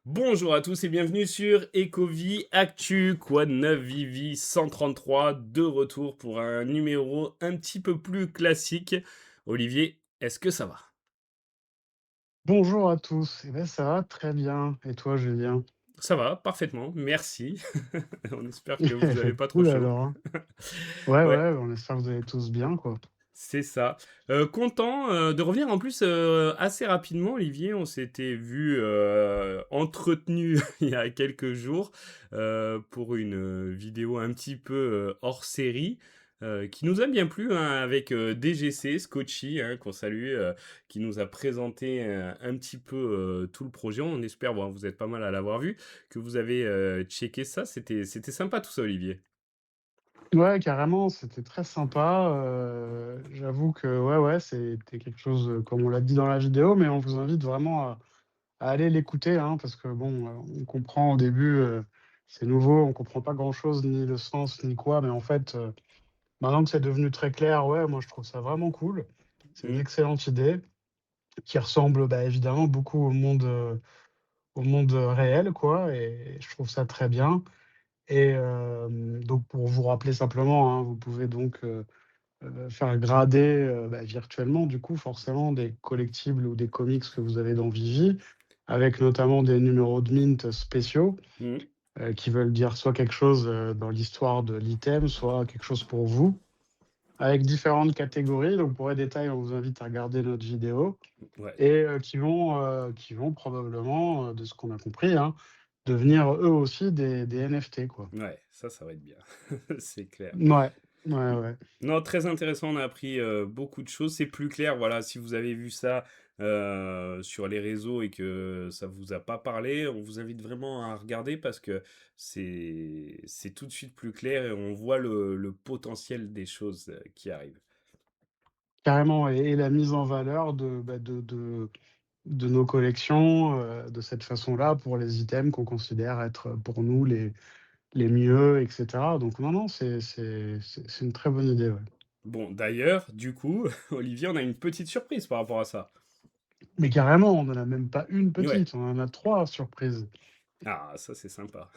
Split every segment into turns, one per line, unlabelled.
Bonjour à tous et bienvenue sur Ecovie Actu, quoi de neuf Vivi 133, de retour pour un numéro un petit peu plus classique. Olivier, est-ce que ça va?
Bonjour à tous. Eh ben, ça va très bien. Et toi, Julien?
Ça va, parfaitement, merci. On espère que vous avez pas trop
Cool
chaud.
alors, hein. Ouais,
Ouais,
ouais, on espère que vous allez tous bien, quoi.
c'est ça. Content de revenir en plus assez rapidement, Olivier. On s'était vu entretenu il y a quelques jours pour une vidéo un petit peu hors série. Qui nous a bien plu hein, avec DGC, Scotchy, hein, qu'on salue, qui nous a présenté un petit peu tout le projet. On espère, bon, vous êtes pas mal à l'avoir vu, que vous avez checké ça. C'était sympa tout ça, Olivier.
Ouais, carrément, c'était très sympa. J'avoue que ouais, ouais, c'était quelque chose, comme on l'a dit dans la vidéo, mais on vous invite vraiment à aller l'écouter, hein, parce que bon, on comprend au début, c'est nouveau, on comprend pas grand-chose, ni le sens, ni quoi, mais en fait, maintenant que c'est devenu très clair, ouais, moi je trouve ça vraiment cool. C'est une
Hmm.
excellente idée qui ressemble, bah, évidemment beaucoup au monde réel quoi et je trouve ça très bien et donc pour vous rappeler simplement, hein, vous pouvez donc, faire grader, bah, virtuellement du coup forcément des collectibles ou des comics que vous avez dans Vivi, avec notamment des numéros de mint spéciaux,
Hmm.
qui veulent dire soit quelque chose, dans l'histoire de l'item, soit quelque chose pour vous, avec différentes catégories. Donc pour les détails, on vous invite à regarder notre vidéo
Ouais.
et qui vont probablement, de ce qu'on a compris, hein, devenir eux aussi des NFT, quoi.
Ouais, ça va être bien, c'est clair.
Ouais, ouais, ouais.
Non, très intéressant, on a appris beaucoup de choses. C'est plus clair, voilà, si vous avez vu ça sur les réseaux et que ça vous a pas parlé, on vous invite vraiment à regarder parce que c'est tout de suite plus clair et on voit le potentiel des choses qui arrivent.
Carrément et la mise en valeur de, bah, de nos collections, de cette façon-là pour les items qu'on considère être, pour nous les mieux et cetera. Donc non, non, c'est une très bonne idée, ouais.
Bon, d'ailleurs, du coup, Olivier, on a une petite surprise par rapport à ça.
Mais carrément, on en a même pas une
Ouais.
petite, on en a 3 surprises.
Ah, ça c'est sympa.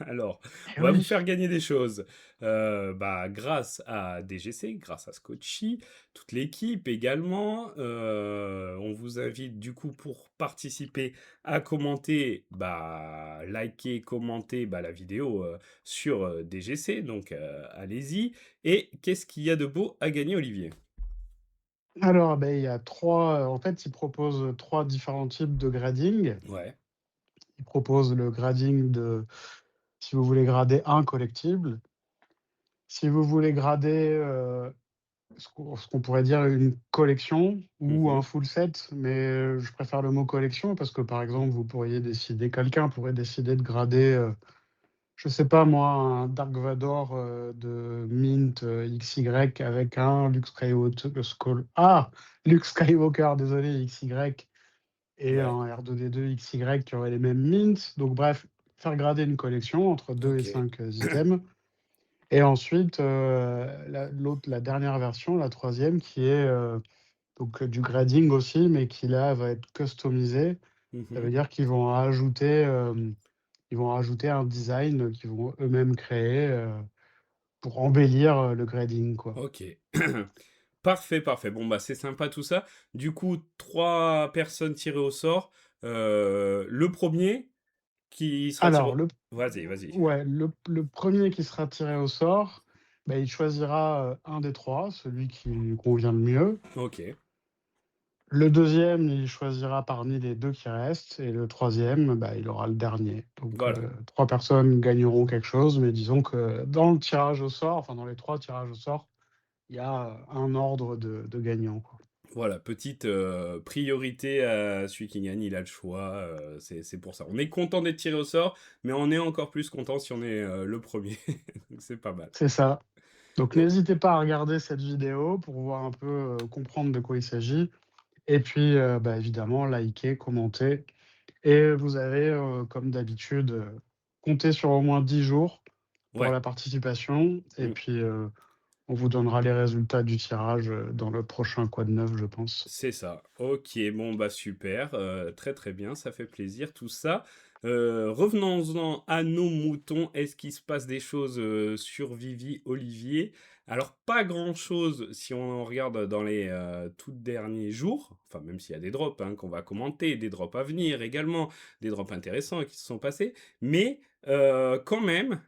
Alors,
Eh
on va vous
oui!
faire gagner des choses. Bah, grâce à DGC, grâce à Scotchy, toute l'équipe également. On vous invite du coup pour participer à commenter, bah, liker, commenter bah, la vidéo sur DGC. Donc allez-y. Et qu'est-ce qu'il y a de beau à gagner, Olivier?
Alors, beh, il y a 3. En fait, ils proposent 3 différents types de grading.
Ouais.
Ils proposent le grading de si vous voulez grader un collectible, si vous voulez grader, ce qu'on pourrait dire une collection ou un
Mhm.
full set, mais je préfère le mot collection parce que, par exemple, vous pourriez décider quelqu'un pourrait décider de grader, je sais pas moi, un Dark Vador, de mint, XY avec un Luke Skywalker, désolé, XY et
Ouais.
un R2D2 XY qui aurait les mêmes mints. Donc bref, faire grader une collection entre 2 et
Ok.
5 items et ensuite, la dernière version, la troisième, qui est, donc du grading aussi, mais qui là va être customisé. Ça veut
Mhm.
dire qu'ils vont ajouter, ils vont rajouter un design qu'ils vont eux-mêmes créer, pour embellir, le grading, quoi.
Ok. Parfait, parfait. Bon, bah, c'est sympa tout ça. Du coup, trois personnes tirées au sort. Le premier qui sera tiré
Alors
au... Vas-y, vas-y.
ouais, le 1 qui sera tiré au sort, bah, il choisira, un des 3, celui qui lui convient le mieux.
Ok,
Le deuxième, il choisira parmi les 2 qui restent et le troisième, bah, il aura le dernier. Donc
voilà.
3 personnes gagneront quelque chose, mais disons que dans le tirage au sort, enfin dans les 3 tirages au sort, il y a, un ordre de gagnants, quoi.
Voilà, petite priorité à celui qui gagne, il a le choix. C'est pour ça. On est content d'être tiré au sort, mais on est encore plus content si on est le premier. Donc c'est pas mal.
C'est ça. Donc
Oh,
n'hésitez pas à regarder cette vidéo pour voir un peu, comprendre de quoi il s'agit et puis, bah, évidemment liker, commenter et vous avez, comme d'habitude, comptez sur au moins 10 jours pour
ouais.
la participation et
Mm.
puis, on vous donnera les résultats du tirage, dans le prochain Quad 9, je pense.
C'est ça. OK, bon, bah, super, très, très bien, ça fait plaisir tout ça. Revenons-en à nos moutons. Est-ce qu'il se passe des choses, sur Vivi Olivier? Alors pas grand-chose si on regarde dans les, tout derniers jours, enfin même s'il y a des drops, hein, qu'on va commenter, des drops à venir également, des drops intéressants qui se sont passés, mais quand même,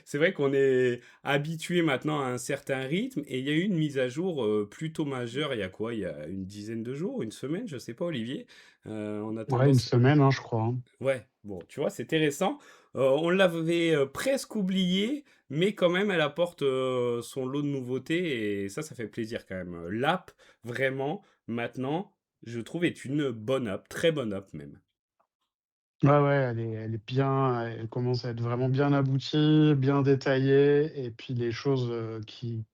c'est vrai qu'on est habitué maintenant à un certain rythme et il y a eu une mise à jour plutôt majeure il y a quoi? Il y a une dizaine de jours, une semaine, je sais pas Olivier. On a
Ouais, une
tendance
semaine, hein, je crois, hein.
ouais, bon, tu vois, c'était récent. On l'avait presque oublié, mais quand même, elle apporte son lot de nouveautés et ça fait plaisir quand même. L'app, vraiment, maintenant, je trouve, est une bonne app, très bonne app même.
Ouais, ouais, elle est bien, elle commence à être vraiment bien aboutie, bien détaillée et puis les choses, qui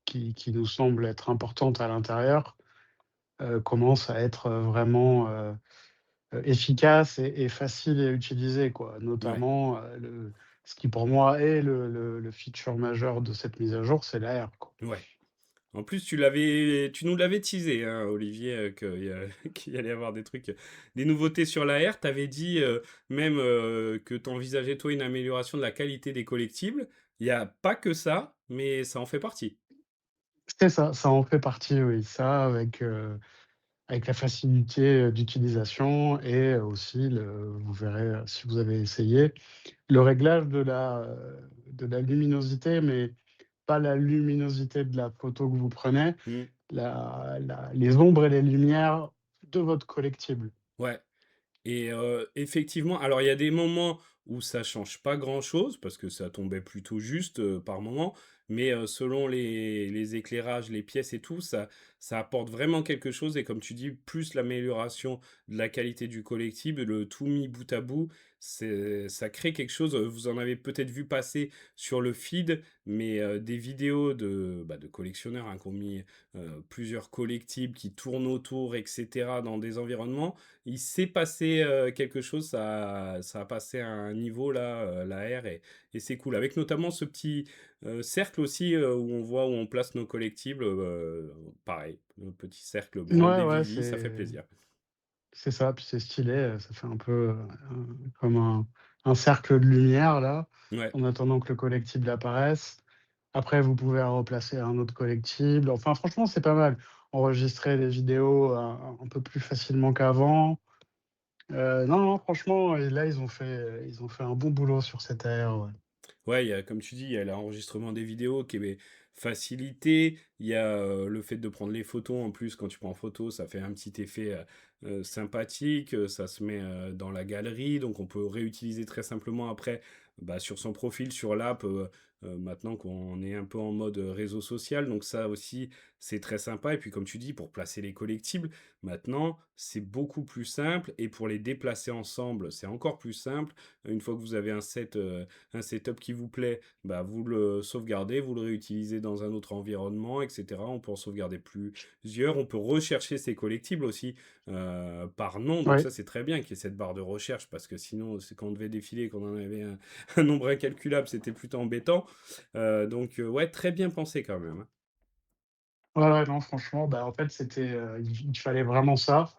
nous semblent être importantes à l'intérieur, commencent à être, vraiment, efficaces et faciles à utiliser, quoi.
Ouais,
Notamment, le ce qui pour moi est le feature majeur de cette mise à jour, c'est l'AR, quoi.
ouais. En plus, tu nous l'avais teasé, hein, Olivier, qu'il y allait y avoir des trucs, des nouveautés sur l'AR. Tu avais dit même que tu envisageais, toi, une amélioration de la qualité des collectibles. Il n'y a pas que ça, mais ça en fait partie.
C'est ça, ça en fait partie, oui. Ça avec la facilité, d'utilisation et aussi vous verrez, si vous avez essayé, le réglage de la luminosité, mais pas la luminosité de la photo que vous prenez,
Hmm.
les ombres et les lumières de votre collectible.
Ouais. Et effectivement, alors il y a des moments où ça change pas grand-chose, parce que ça tombait plutôt juste, par moment, mais selon les éclairages, les pièces et tout, ça apporte vraiment quelque chose et comme tu dis, plus l'amélioration de la qualité du collectible, le tout mis bout à bout, ça crée quelque chose, vous en avez peut-être vu passer sur le feed, mais des vidéos de collectionneurs, hein, qui ont mis, plusieurs collectibles qui tournent autour et cetera dans des environnements, il s'est passé quelque chose, ça a passé à un niveau là, la R et c'est cool. Avec notamment ce petit cercle aussi où on voit où on place nos collectibles, pareil, le petit cercle
Ouais,
brandé
ouais,
Vivi, ça fait plaisir.
c'est ça, puis c'est stylé, ça fait un peu, comme un cercle de lumière là,
Ouais,
en attendant que le collectible apparaisse. Après, vous pouvez replacer un autre collectible. Enfin, franchement, c'est pas mal. Enregistrer des vidéos un peu plus facilement qu'avant. Non, non, franchement, et là, ils ont fait un bon boulot sur cette AR, ouais.
ouais, il y a, comme tu dis, il y a l'enregistrement des vidéos qui est facilité. Il y a le fait de prendre les photos. En plus, quand tu prends en photo, ça fait un petit effet sympathique. Ça se met dans la galerie. Donc, on peut réutiliser très simplement après bah, sur son profil, sur l'app. Maintenant qu'on est un peu en mode réseau social. Donc, ça aussi, c'est très sympa. Et puis, comme tu dis, pour placer les collectibles, maintenant, c'est beaucoup plus simple. Et pour les déplacer ensemble, c'est encore plus simple. Une fois que vous avez un setup qui vous plaît, bah, vous le sauvegardez, vous le réutilisez dans un autre environnement, etc. On peut en sauvegarder plusieurs. On peut rechercher ces collectibles aussi par nom. Donc
Ouais.
ça, c'est très bien qu'il y ait cette barre de recherche parce que sinon, c'est quand on devait défiler, qu'on en avait un, un nombre incalculable, c'était plutôt embêtant. Ouais, très bien pensé quand même, hein.
Ouais, ouais, non, franchement, bah, en fait, il fallait vraiment ça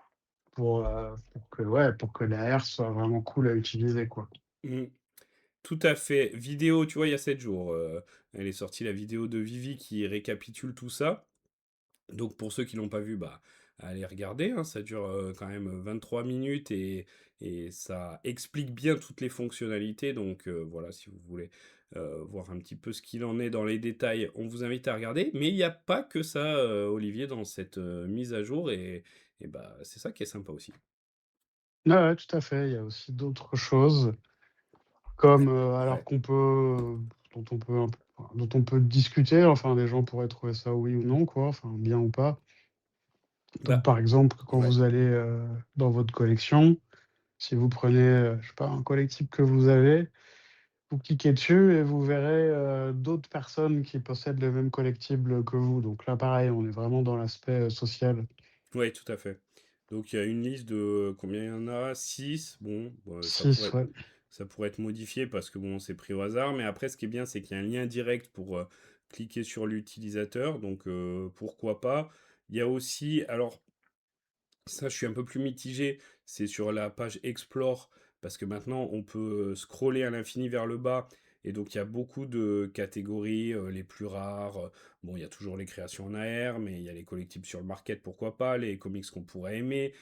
pour que l'AR soit vraiment cool à utiliser, quoi.
Mm. Tout à fait. Vidéo, tu vois, il y a 7 jours, elle est sortie la vidéo de Vivi qui récapitule tout ça. Donc pour ceux qui l'ont pas vu, bah, allez regarder, hein, ça dure quand même 23 minutes et ça explique bien toutes les fonctionnalités. Donc voilà, si vous voulez voir un petit peu ce qu'il en est dans les détails, on vous invite à regarder. Mais il n'y a pas que ça, Olivier, dans cette mise à jour et bah, c'est ça qui est sympa aussi.
Ouais, ouais, tout à fait. Il y a aussi d'autres choses comme, alors
Ouais.
qu'on peut dont on peut un peu enfin, dont on peut discuter, enfin, des gens pourraient trouver ça oui ou non, quoi, enfin, bien ou pas. Donc,
Bah,
par exemple, quand
ouais.
vous allez, dans votre collection, si vous prenez, je sais pas, un collectible que vous avez, vous cliquez dessus et vous verrez, d'autres personnes qui possèdent le même collectible que vous. Donc là, pareil, on est vraiment dans l'aspect, social.
Ouais, tout à fait. Donc il y a une liste de combien il y en a? 6. Bon, ça
6,
pourrait
ouais.
ça pourrait être modifié parce que bon, c'est pris au hasard. Mais après, ce qui est bien, c'est qu'il y a un lien direct pour cliquer sur l'utilisateur. Donc pourquoi pas. Il y a aussi, alors ça, je suis un peu plus mitigé. C'est sur la page Explore, parce que maintenant, on peut scroller à l'infini vers le bas. Et donc, il y a beaucoup de catégories, les plus rares. Bon, il y a toujours les créations en AR, mais il y a les collectibles sur le market, pourquoi pas, les comics qu'on pourrait aimer,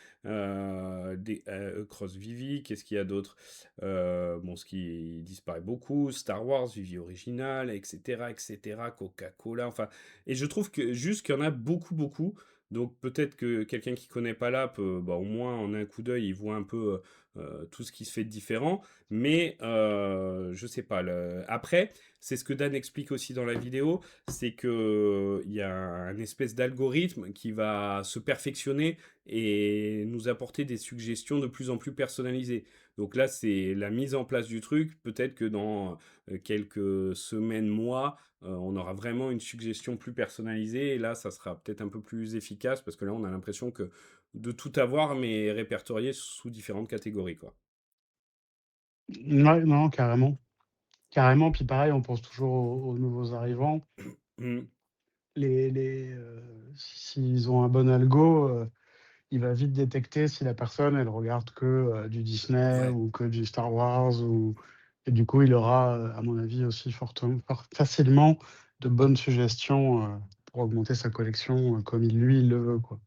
Cross Vivi, qu'est-ce qu'il y a d'autre? Bon, ce qui disparaît beaucoup, Star Wars, Vivi Original, etc., etc., Coca-Cola, enfin. Et je trouve que juste qu'il y en a beaucoup, beaucoup. Donc peut-être que quelqu'un qui connaît pas l'app, bah, au moins en un coup d'œil, il voit un peu tout ce qui se fait de différent. Mais je sais pas. Après, c'est ce que Dan explique aussi dans la vidéo, c'est que il y a un espèce d'algorithme qui va se perfectionner et nous apporter des suggestions de plus en plus personnalisées. Donc là, c'est la mise en place du truc. Peut-être que dans quelques semaines, mois, on aura vraiment une suggestion plus personnalisée et là, ça sera peut-être un peu plus efficace parce que là, on a l'impression que de tout avoir, mais répertorié sous différentes catégories, quoi.
Ouais, non, carrément. Carrément, puis pareil, on pense toujours aux nouveaux arrivants.
Mm.
S'ils ont un bon algo, il va vite détecter si la personne, elle regarde que, du Disney
Ouais.
ou que du Star Wars ou et du coup, il aura, à mon avis aussi facilement de bonnes suggestions, pour augmenter sa collection, comme lui, il le veut, quoi.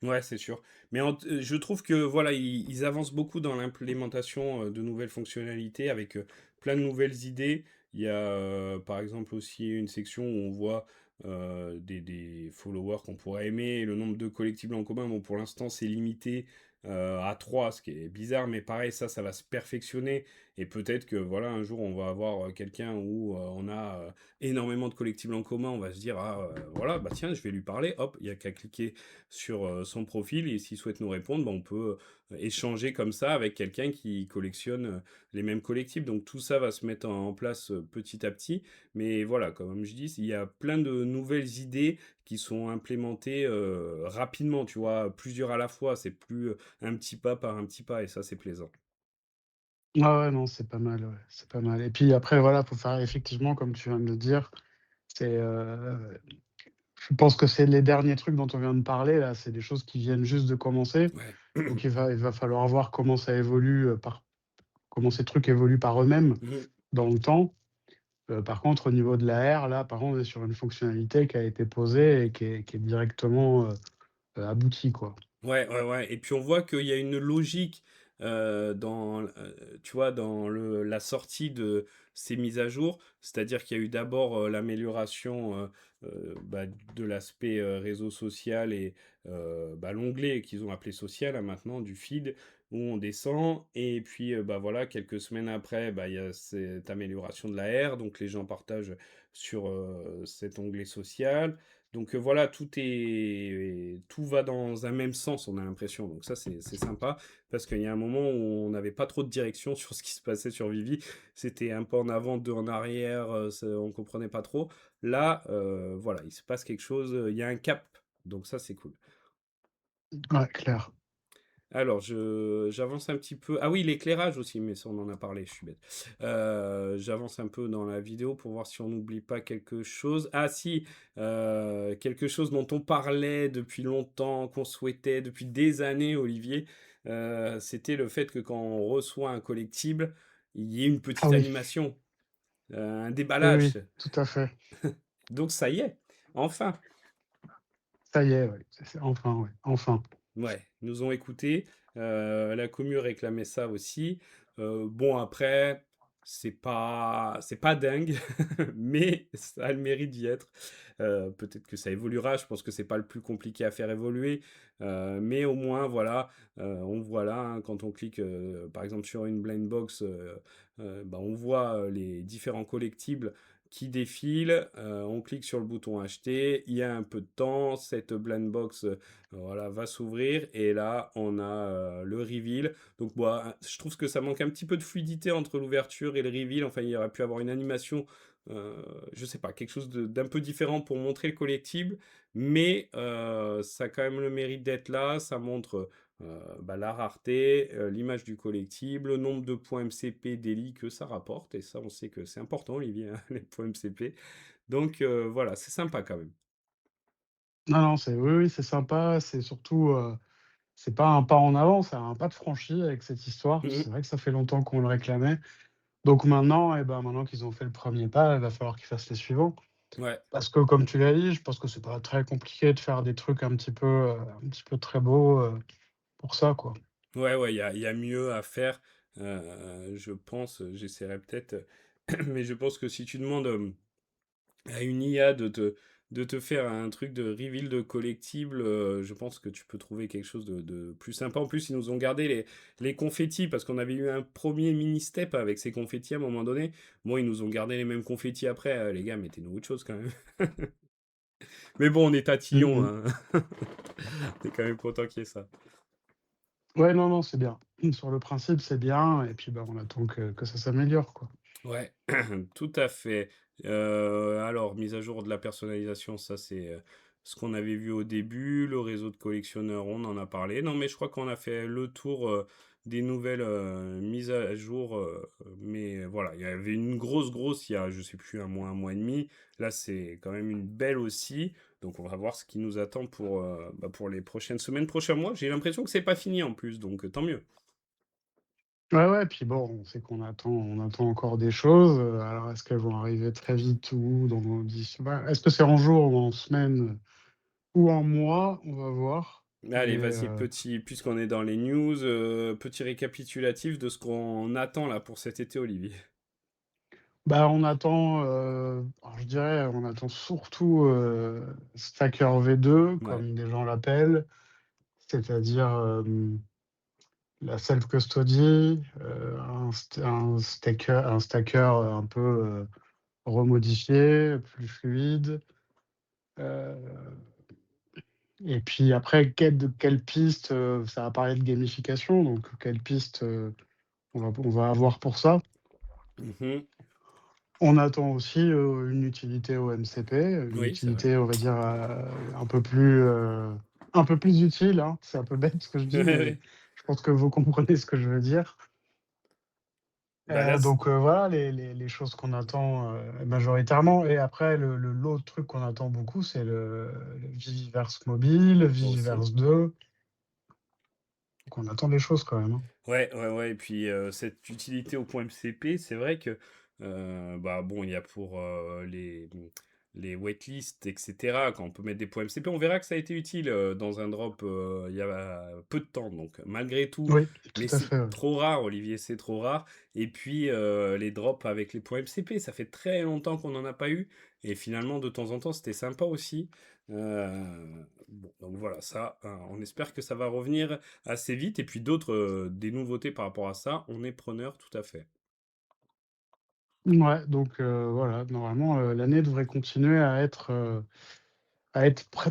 Ouais, c'est sûr. Mais je trouve que voilà, ils avancent beaucoup dans l'implémentation de nouvelles fonctionnalités avec plein de nouvelles idées. Il y a par exemple aussi une section où on voit des followers qu'on pourrait aimer. Le nombre de collectibles en commun, bon, pour l'instant, c'est limité à 3, ce qui est bizarre, mais pareil, ça va se perfectionner. Et peut-être que voilà, un jour, on va avoir quelqu'un où on a énormément de collectibles en commun. On va se dire, ah voilà, bah tiens, je vais lui parler. Hop, il y a qu'à cliquer sur son profil et s'il souhaite nous répondre, bah, on peut échanger comme ça avec quelqu'un qui collectionne les mêmes collectibles. Donc tout ça va se mettre en place petit à petit. Mais voilà, comme je dis, il y a plein de nouvelles idées qui sont implémentées rapidement, tu vois, plusieurs à la fois. C'est plus un petit pas par un petit pas et ça, c'est plaisant.
Ouais, ouais, non, c'est pas mal, ouais, c'est pas mal et puis après, voilà, faut faire effectivement, comme tu viens de le dire, c'est, je pense que c'est les derniers trucs dont on vient de parler là, c'est des choses qui viennent juste de commencer.
Ouais.
Donc il va falloir voir comment ça évolue, comment ces trucs évoluent par eux-mêmes
Mhm.
dans le temps. Par contre, au niveau de l'AR, là, par contre, on est sur une fonctionnalité qui a été posée et qui est directement, aboutie, quoi.
Ouais, ouais, ouais. Et puis on voit qu'il y a une logique dans, tu vois, dans la sortie de ces mises à jour. C'est-à-dire qu'il y a eu d'abord l'amélioration bah, de l'aspect réseau social et bah, l'onglet qu'ils ont appelé social hein, maintenant du feed où on descend. Et puis bah voilà, quelques semaines après, bah, il y a cette amélioration de la R. Donc les gens partagent sur cet onglet social. Donc voilà, tout va dans un même sens, on a l'impression. Donc ça, c'est sympa, parce qu'il y a un moment où on n'avait pas trop de direction sur ce qui se passait sur Vivi. C'était un peu en avant, deux en arrière, on comprenait pas trop. Là, voilà, il se passe quelque chose, il y a un cap. Donc ça, c'est cool.
Ouais, clair.
Alors, j'avance un petit peu. Ah oui, l'éclairage aussi, mais ça, on en a parlé, je suis bête. J'avance un peu dans la vidéo pour voir si on n'oublie pas quelque chose. Ah si, quelque chose dont on parlait depuis longtemps, qu'on souhaitait depuis des années, Olivier, c'était le fait que quand on reçoit un collectible, il y ait une
Ah
petite
oui,
animation, un
oui, oui,
déballage.
tout à fait.
Donc ça y est, enfin.
Ça y est, ouais, c'est enfin, ouais, enfin.
Ouais, ils nous ont écoutés. La commu réclamait ça aussi. Bon, après, c'est pas dingue, mais ça a le mérite d'y être. Peut-être que ça évoluera. Je pense que c'est pas le plus compliqué à faire évoluer. Mais au moins, voilà, on voit là, hein, quand on clique, par exemple, sur une blind box, bah, on voit les différents collectibles qui défilent. On clique sur le bouton acheter. Il y a un peu de temps. Cette blind box voilà, va s'ouvrir et là on a le reveal. Donc moi, je trouve que ça manque un petit peu de fluidité entre l'ouverture et le reveal. Enfin, il aurait pu avoir une animation, je sais pas, quelque chose d'un peu différent pour montrer le collectible, mais ça a quand même le mérite d'être là. Ça montre Bah, la rareté, l'image du collectible, le nombre de points MCP daily que ça rapporte et ça, on sait que c'est important, Olivier, hein, les points MCP. Donc voilà, c'est sympa quand même.
Non, non, c'est oui, oui, c'est sympa, c'est surtout, c'est pas un pas en avant, c'est un pas de franchi avec cette histoire.
Mmh
C'est
mh.
vrai que ça fait longtemps qu'on le réclamait. Donc maintenant, et ben, maintenant qu'ils ont fait le premier pas, il va falloir qu'ils fassent les suivants.
Ouais.
Parce que comme tu l'as dit, je pense que c'est pas très compliqué de faire des trucs un petit peu très beaux, pour ça, quoi.
Ouais, ouais, il y a mieux à faire, je pense, j'essaierai peut-être, mais je pense que si tu demandes, à une IA de te faire un truc de reveal de collectible, je pense que tu peux trouver quelque chose de plus sympa. En plus, ils nous ont gardé les confettis parce qu'on avait eu un premier mini step avec ces confettis à un moment donné. Bon, ils nous ont gardé les mêmes confettis après. Les gars, mettez-nous autre chose quand même. Mais bon, on est
Mmh
tatillons,
mh.
hein. On est quand même content qu'il y ait ça.
Ouais, non, non, c'est bien. Sur le principe, c'est bien et puis, bah, on attend que ça s'améliore, quoi.
Ouais, tout à fait. Alors, mise à jour de la personnalisation, ça c'est ce qu'on avait vu au début. Le réseau de collectionneurs, on en a parlé. Non, mais je crois qu'on a fait le tour des nouvelles mises à jour. Mais voilà, il y avait une grosse, il y a, je sais plus, un mois et demi. Là, c'est quand même une belle aussi. Donc, on va voir ce qui nous attend pour les prochaines semaines, prochains mois. J'ai l'impression que c'est pas fini en plus, donc tant mieux.
Ouais, ouais, puis bon, on sait qu'on attend encore des choses, alors est-ce qu'elles vont arriver très vite ou dans 10 bah, est-ce que c'est en jours ou en semaines ou en mois? On va voir,
Allez,
mais
vas-y, puisqu'on est dans les news, petit récapitulatif de ce qu'on attend là pour cet été, Olivier.
bah, on attend, alors je dirais, on attend surtout, Stacker V2
Ouais.
comme des gens l'appellent, c'est-à-dire, la self custody, un stacker, un peu, remodifié, plus fluide, heu et puis après, quelle piste, ça va parler de gamification, donc quelle piste, on va avoir pour ça?
Mhm.
On attend aussi, une utilité au MCP, une
Oui, c'est vrai.
utilité, on va dire, un peu plus utile, hein. C'est un peu bête ce que je dis,
Ouais,
mais
ouais.
je pense que vous comprenez ce que je veux dire.
Bah là,
Donc voilà les choses qu'on attend, majoritairement et après l'autre truc qu'on attend beaucoup, c'est le Viviverse mobile,
aussi.
Viviverse 2, donc on attend des choses quand même, hein.
Ouais, ouais, ouais. Et puis cette utilité au point MCP, c'est vrai que bah bon, il y a pour les waitlists, etc. Quand on peut mettre des points MCP, on verra que ça a été utile dans un drop il y a peu de temps. Donc malgré tout,
Oui, tout
mais
à
c'est
fait, ouais.
trop rare, Olivier, c'est trop rare. Et puis les drops avec les points MCP, ça fait très longtemps qu'on n'en a pas eu. Et finalement, de temps en temps, c'était sympa aussi. Bon, donc voilà, ça, on espère que ça va revenir assez vite. Et puis d'autres, des nouveautés par rapport à ça, on est preneur tout à fait.
Mouais, donc voilà, normalement, l'année devrait continuer à être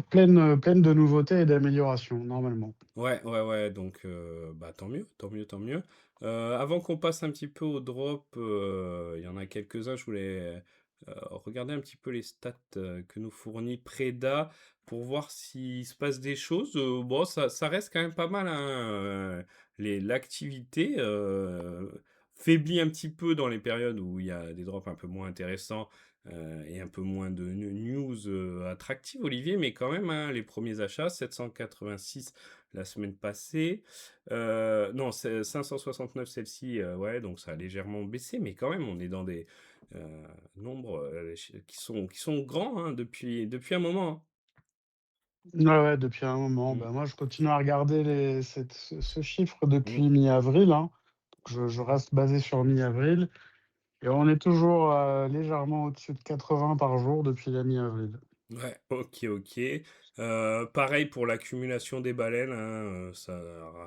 pleine de nouveautés et d'améliorations, normalement.
Ouais, ouais, ouais, donc bah, tant mieux, tant mieux, tant mieux. Avant qu'on passe un petit peu au drop, il y en a quelques-uns, je voulais, regarder un petit peu les stats, que nous fournit Preda pour voir s'il se passe des choses. Bon, ça reste quand même pas mal, hein, l'activité, faiblit un petit peu dans les périodes où il y a des drops un peu moins intéressants, et un peu moins de news, attractives, Olivier, mais quand même, hein, les premiers achats, 786 la semaine passée. Non, c'est 569 celle-ci, ouais, donc ça a légèrement baissé, mais quand même, on est dans des nombres qui sont grands hein, depuis un moment. Hein.
Ouais, ouais, depuis un moment.
Mm,
Bah, moi, je continue à regarder ce chiffre
mm.
depuis mi-avril, hein. Je reste basé sur mi-avril et on est toujours, légèrement au-dessus de 80 par jour depuis la mi-avril.
Ouais, ok, ok. Pareil pour l'accumulation des baleines, hein, ça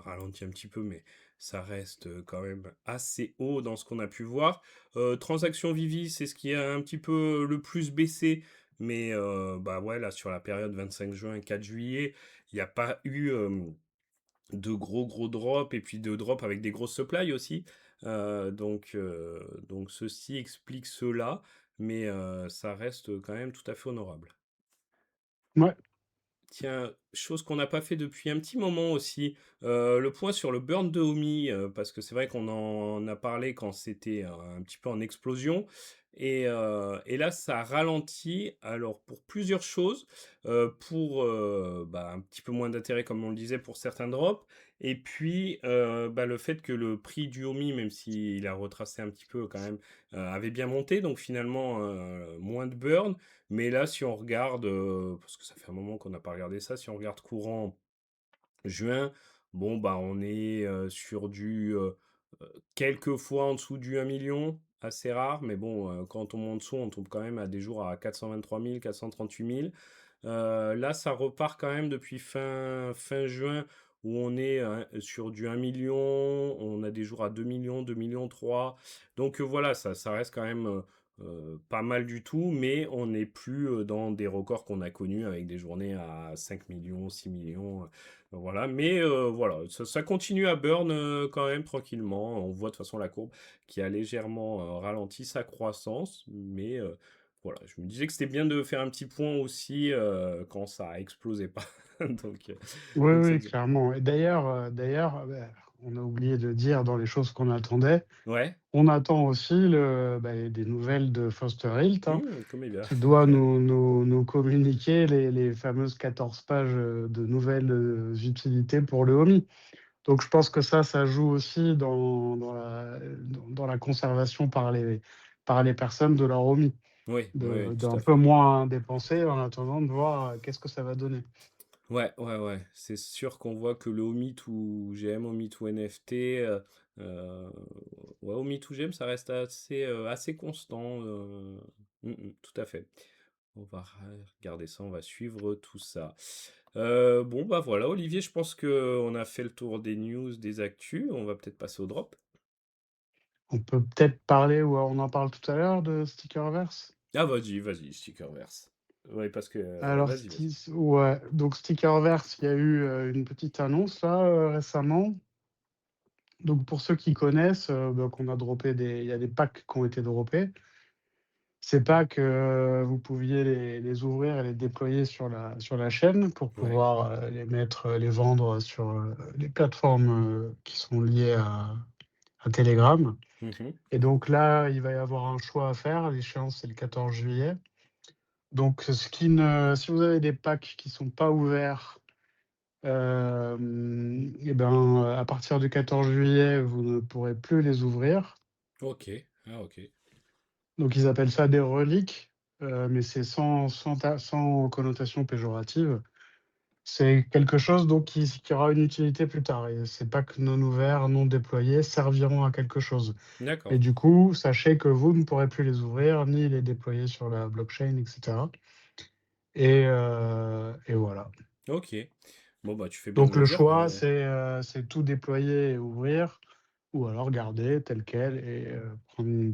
ralentit un petit peu, mais ça reste quand même assez haut dans ce qu'on a pu voir. Transaction Vivi, c'est ce qui a un petit peu le plus baissé, mais bah ouais, là sur la période 25 juin, 4 juillet, il n'y a pas eu de gros drops et puis de drops avec des grosses supplies aussi. Donc ceci explique cela, mais ça reste quand même tout à fait honorable.
Ouais.
Tiens, chose qu'on n'a pas fait depuis un petit moment aussi, le point sur le burn de Omi, parce que c'est vrai qu'on en a parlé quand c'était, un petit peu en explosion et là ça ralentit alors pour plusieurs choses, pour, bah, un petit peu moins d'intérêt comme on le disait pour certains drops et puis, bah, le fait que le prix du Omi, même s'il a retracé un petit peu quand même, avait bien monté donc finalement, moins de burn. Mais là, si on regarde, parce que ça fait un moment qu'on n'a pas regardé ça, si on regarde courant juin, bon, bah, on est, sur du, quelques fois en dessous du 1 million, assez rare, mais bon, quand on tombe en dessous, on tombe quand même à des jours à 423 000, 438 000. Là, ça repart quand même depuis fin juin où on est, sur du 1 million. On a des jours à 2 millions, 2 millions 3. Donc, voilà, ça reste quand même, pas mal du tout, mais on n'est plus, dans des records qu'on a connus avec des journées à 5 millions, 6 millions. Voilà, mais voilà, ça continue à burn, quand même tranquillement. On voit de toute façon la courbe qui a légèrement, ralenti sa croissance, mais voilà, je me disais que c'était bien de faire un petit point aussi, quand ça explosait pas. Donc heu,
Oui,
donc ça
oui,
faisait
clairement. Et d'ailleurs, on a oublié de dire dans les choses qu'on attendait,
ouais,
on attend aussi des nouvelles de Foster Hilt, hein,
comme bien.
qui doit nous communiquer les fameuses 14 pages, de nouvelles, utilités pour le Homey. Donc je pense que ça joue aussi dans la conservation par les personnes de leur Homey,
Oui, oui, oui, tout
d'un
à
peu
fait.
moins dépenser en attendant de voir, qu'est-ce que ça va donner.
Ouais, ouais, ouais, c'est sûr qu'on voit que le Omit ou GM, Omit ou NFT, heu, ouais, Omit ou GM, ça reste assez constant, tout à fait. On va regarder ça, on va suivre tout ça. Bon, bah, voilà, Olivier, je pense qu'on a fait le tour des news, des actus. On va peut-être passer au drop.
On peut peut-être parler, ou on en parle tout à l'heure, de Stickerverse?
Ah, vas-y, vas-y, Stickerverse. Ouais, parce que
Alors
vas-y, vas-y.
Ouais, donc Stickerverse, il y a eu, une petite annonce là, récemment. Donc pour ceux qui connaissent, qu'on a droppé il y a des packs qui ont été droppés. Ces packs, vous pouviez les ouvrir et les déployer sur la chaîne pour
Ouais.
pouvoir, les mettre, les vendre sur, les plateformes, qui sont liées à Telegram.
Mmh.
Et donc là, il va y avoir un choix à faire. L'échéance, c'est le 14 juillet. Donc si vous avez des packs qui sont pas ouverts, à partir du 14 juillet, vous ne pourrez plus les ouvrir.
OK. Ah, OK.
Donc ils appellent ça des reliques, mais c'est sans connotation péjorative. C'est quelque chose donc qui aura une utilité plus tard, et ces packs non ouverts, non déployés serviront à quelque chose. Et
D'accord.
du coup, sachez que vous ne pourrez plus les ouvrir, ni les déployer sur la blockchain, et cetera. Et voilà.
OK. Bon, bah, tu fais bien de
Donc
le
le
dire,
choix, c'est tout déployer et ouvrir, ou alors garder tel quel et prendre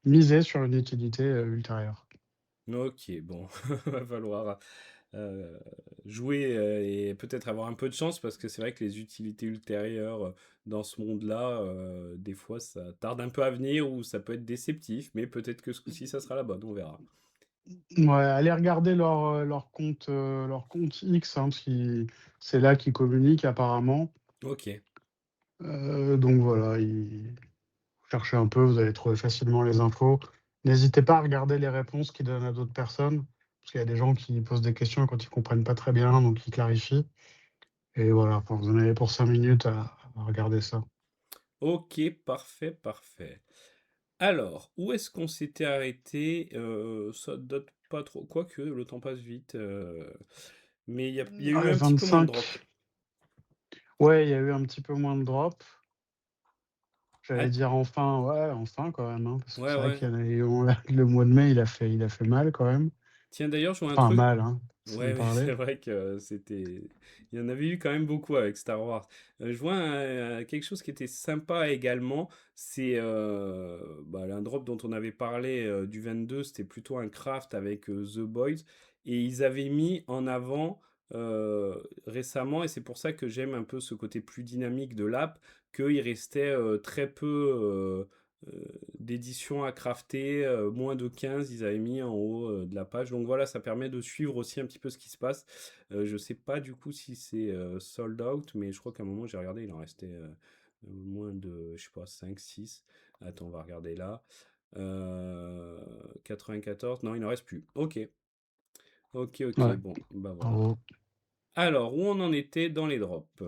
miser sur une utilité, ultérieure.
OK, bon, va falloir, heu, jouer, et peut-être avoir un peu de chance parce que c'est vrai que les utilités ultérieures, dans ce monde-là, des fois ça tarde un peu à venir ou ça peut être déceptif, mais peut-être que ce coup-ci ça sera la bonne, on verra.
Ouais, allez regarder leur compte X, hein, parce c'est là qu'ils communiquent apparemment.
OK.
Donc voilà, cherchez un peu, vous allez trouver facilement les infos. N'hésitez pas à regarder les réponses qu'ils donnent à d'autres personnes, parce qu'il y a des gens qui posent des questions quand ils comprennent pas très bien, donc ils clarifient. Et voilà, enfin, vous en avez pour 5 minutes à regarder ça.
OK, parfait, parfait. Alors, où est-ce qu'on s'était arrêté? Ça date pas trop, quoique le temps passe vite, mais il y a eu
Ouais,
un petit peu moins de drop.
25. Ouais, il y a eu un petit peu moins de drop. J'allais
Ah,
dire enfin, ouais, enfin quand même, hein, parce que
ouais,
c'est vrai
ouais.
qu'il y en a eu le mois de mai, il a fait mal quand même.
Tiens, d'ailleurs, je vois un
Enfin
truc.
mal, hein, façon
Ouais,
de
oui,
parler.
c'est vrai que c'était il y en avait eu quand même beaucoup avec Star Wars. Je vois quelque chose qui était sympa également, c'est, bah, un drop dont on avait parlé, du 22, c'était plutôt un craft avec, The Boys et ils avaient mis en avant, récemment et c'est pour ça que j'aime un peu ce côté plus dynamique de l'app, qu'il restait, très peu, d'éditions à crafter, moins de 15, ils avaient mis en haut, de la page. Donc voilà, ça permet de suivre aussi un petit peu ce qui se passe. Je sais pas du coup si c'est, sold out, mais je crois qu'à un moment j'ai regardé, il en restait, moins de, je sais pas, 5, 6. Attends, on va regarder là. 94, non, il n'en reste plus. OK. OK, OK,
Ouais,
bon, bah voilà.
bravo.
Alors, où on en était dans les drops?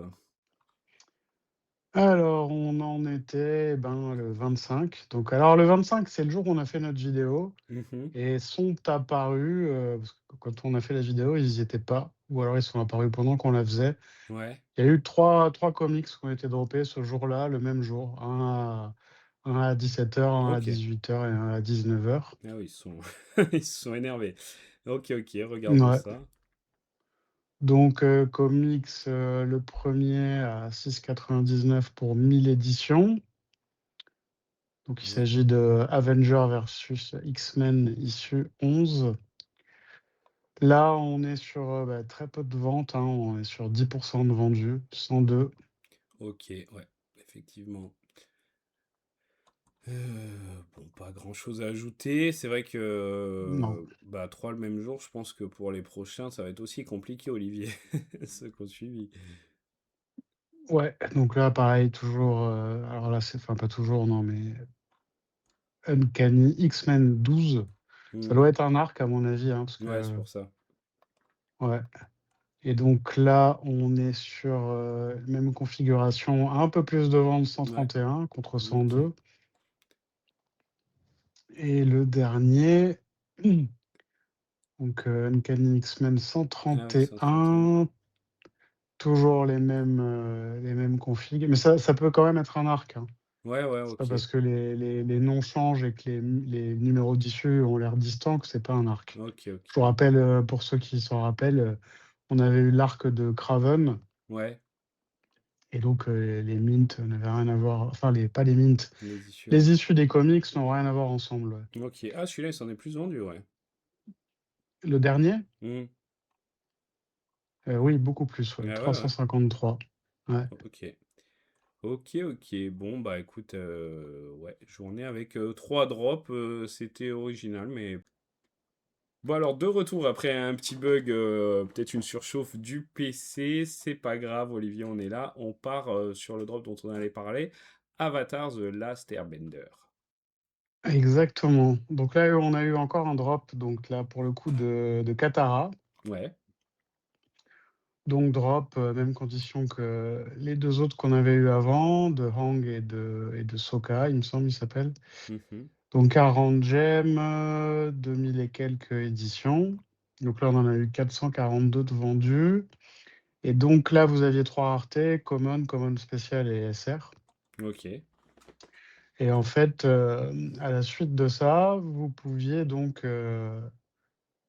Alors, on en était, ben, le 25. Donc alors le 25, c'est le jour où on a fait notre vidéo
Mmh.
et sont apparus, parce que quand on a fait la vidéo, ils y étaient pas ou alors ils sont apparus pendant qu'on la faisait.
Ouais,
Il y a eu trois comics qui ont été droppés ce jour-là, le même jour. Un à 17 heures, un à
OK.
18 heures et un à 19 heures.
Ah oui, ils sont ils se sont énervés. OK, OK, regardons
Ouais.
ça.
Donc, comics, le premier à 6,99 pour 1000 éditions. Donc il
Ouais,
s'agit de Avengers versus X-Men issue 11. Là, on est sur, bah, très peu de ventes, hein, on est sur 10 de vendus, 102.
OK, ouais, effectivement. Bon, pas grand-chose à ajouter. C'est vrai que,
Non.
bah, 3 le même jour, je pense que pour les prochains, ça va être aussi compliqué, Olivier, ceux qui ont suivi.
Ouais, donc là, pareil, toujours, alors là, c'est enfin, pas toujours, non, mais Uncanny X-Men 12. Ça
Mmh.
doit être un arc à mon avis, hein, parce
Ouais, c'est
que
pour ça.
ouais, et donc là, on est sur, même configuration, un peu plus de ventes,
Ouais,
131 contre
OK.
102. Et le dernier, donc, Uncanny X-Men
Ah oui, 131.
131, toujours les mêmes configs, mais ça peut quand même être un arc, hein.
Ouais, ouais,
C'est pas
OK.
parce que les noms changent et que les numéros d'issue ont l'air distants que c'est pas un arc.
OK,
Je vous
OK.
rappelle, pour ceux qui s'en rappellent, on avait eu l'arc de Kraven
Ouais,
et donc, les mints n'avaient rien à voir, enfin les pas les mints,
les issues, ouais.
les issues des comics n'ont rien à voir ensemble, ouais.
OK. Ah, celui-là, il s'en est plus vendu, ouais.
Le dernier?
Mmh.
Oui, beaucoup plus, ouais,
Ah ouais, ouais.
353. Ouais.
OK. OK, OK. Bon, bah, écoute, ouais, journée avec, 3 drops, c'était original, mais bon, alors, de retour après un petit bug, peut-être une surchauffe du PC, c'est pas grave, Olivier, on est là. On part, sur le drop dont on allait parler, Avatar: The Last Airbender.
Exactement. Donc là, on a eu encore un drop, donc là, pour le coup, de Katara.
Ouais.
Donc drop, même condition que les 2 autres qu'on avait eu avant, de Hang et de Sokka, il me semble, il s'appelle.
Mmh.
Donc 40 gemmes, 2 000 et quelques éditions. Donc là, on en a eu 442 de vendus et donc là, vous aviez 3 raretés, common, common spécial et SR,
OK.
et en fait, à la suite de ça, vous pouviez donc,